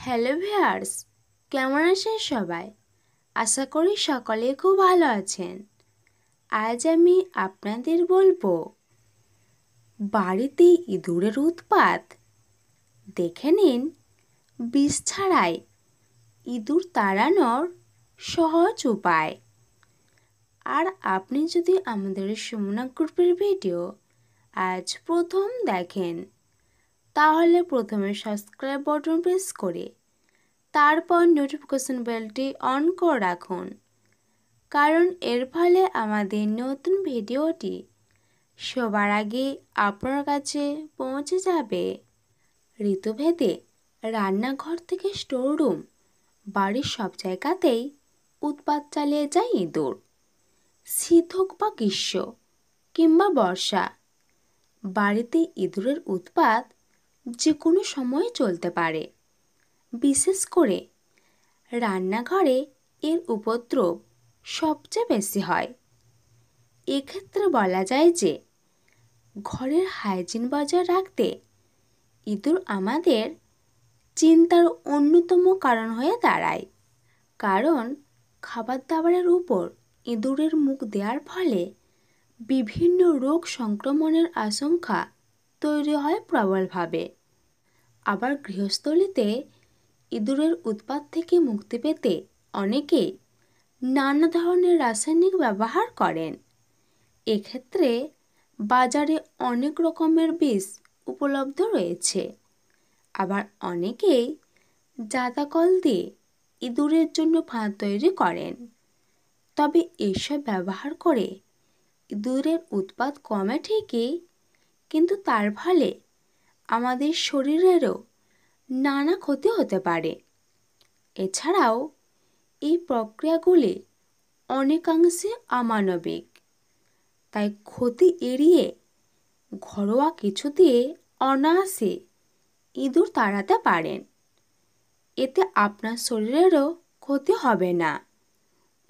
Hello viewers, কেমন আছেন সবাই? আশা করি সকলে খুব ভালো আছেন। আজ আমি আপনাদের বলবো বাড়িতে ইঁদুরের উৎপাত। দেখে নিন বিষ ছাড়াই ইঁদুর তাড়ানোর সহজ উপায়। আর আপনি যদি আমাদের সুমনা গ্রুপের ভিডিও আজ প্রথম দেখেন, তাহলে প্রথমে সাবস্ক্রাইব বাটন প্রেস করে তারপর নোটিফিকেশন বেলটি অন করে রাখুন, কারণ এর ফলে আমাদের নতুন ভিডিওটি সবার আগে আপনার কাছে পৌঁছে যাবে। ঋতুভেদে রান্নাঘর থেকে স্টোররুম, বাড়ির সব জায়গাতেই উৎপাত চালিয়ে যায় ইঁদুর। শীত হোক বা গ্রীষ্ম কিংবা বর্ষা, বাড়িতে ইঁদুরের উৎপাত যে কোনো সময় চলতে পারে। বিশেষ করে রান্নাঘরে এর উপদ্রব সবচেয়ে বেশি হয়। এক্ষেত্রে বলা যায় যে ঘরের হাইজিন বজায় রাখতে ইঁদুর আমাদের চিন্তার অন্যতম কারণ হয়ে দাঁড়ায়। কারণ খাবার দাবারের উপর ইঁদুরের মুখ দেওয়ার ফলে বিভিন্ন রোগ সংক্রমণের আশঙ্কা তৈরি হয় প্রবলভাবে। আবার গৃহস্থলিতে ইঁদুরের উৎপাত থেকে মুক্তি পেতে অনেকেই নানা ধরনের রাসায়নিক ব্যবহার করেন। এক্ষেত্রে বাজারে অনেক রকমের বিষ উপলব্ধ রয়েছে। আবার অনেকেই জাঁতাকল দিয়ে ইঁদুরের জন্য ফাঁদ তৈরি করেন। তবে এসব ব্যবহার করে ইঁদুরের উৎপাত কমে ঠিকই, কিন্তু তার ফলে আমাদের শরীরেরও নানা ক্ষতি হতে পারে। এছাড়াও এই প্রক্রিয়াগুলি অনেকাংশে অমানবিক, তাই ক্ষতি এড়িয়ে ঘরোয়া কিছু দিয়ে অনায়াসে ইঁদুর তাড়াতে পারেন। এতে আপনার শরীরেরও ক্ষতি হবে না,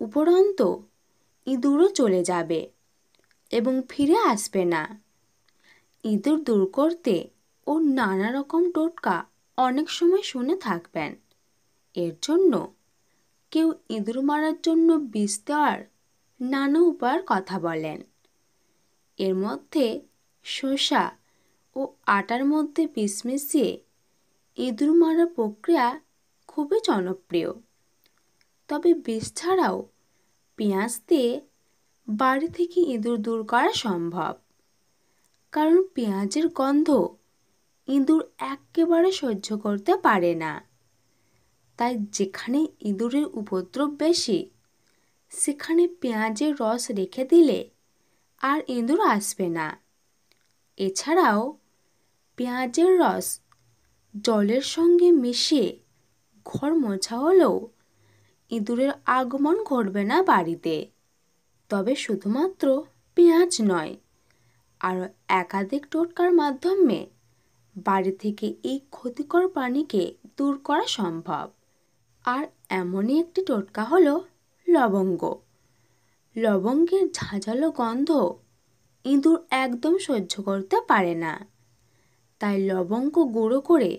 উপরন্তু ইঁদুরও চলে যাবে এবং ফিরে আসবে না। ইঁদুর দূর করতে ও নানা রকম টোটকা অনেক সময় শুনে থাকবেন। এর জন্য কেউ ইঁদুর মারার জন্য বিষ দেওয়ার নানা উপায়ের কথা বলেন। এর মধ্যে শসা ও আটার মধ্যে বিষ মিশিয়ে ইঁদুর মারার প্রক্রিয়া খুবই জনপ্রিয়। তবে বিষ ছাড়াও পেঁয়াজ দিয়ে বাড়ি থেকে ইঁদুর দূর করা সম্ভব, কারণ পেঁয়াজের গন্ধ ইঁদুর একেবারে সহ্য করতে পারে না। তাই যেখানে ইঁদুরের উপদ্রব বেশি, সেখানে পেঁয়াজের রস রেখে দিলে আর ইঁদুর আসবে না। এছাড়াও পেঁয়াজের রস জলের সঙ্গে মিশিয়ে ঘর মোছা হলেও ইঁদুরের আগমন ঘটবে না বাড়িতে। তবে শুধুমাত্র পেঁয়াজ নয়, আরও একাধিক টোটকার মাধ্যমে বাড়ি থেকে এই ক্ষতিকর প্রাণীকে দূর করা সম্ভব। আর এমনই একটি টোটকা হলো লবঙ্গ। লবঙ্গের ঝাঁঝালো গন্ধ ইঁদুর একদম সহ্য করতে পারে না। তাই লবঙ্গ গুঁড়ো করে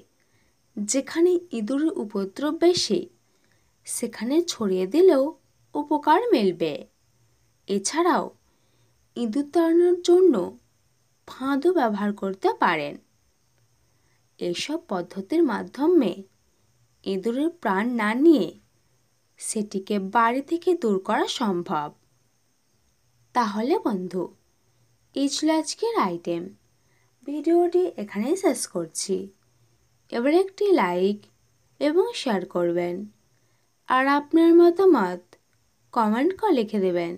যেখানে ইঁদুরের উপদ্রব বেশি, সেখানে ছড়িয়ে দিলেও উপকার মিলবে। এছাড়াও ইঁদুর তাড়ানোর জন্য ফাঁদও ব্যবহার করতে পারেন। এসব পদ্ধতির মাধ্যমে ইঁদুরের প্রাণ না নিয়ে সেটিকে বাড়ি থেকে দূর করা সম্ভব। তাহলে বন্ধু, এই ছিল আজকের আইটেম। ভিডিওটি এখানেই শেষ করছি। এবার একটি লাইক এবং শেয়ার করবেন, আর আপনার মতামত কমেন্ট করে লিখে দেবেন।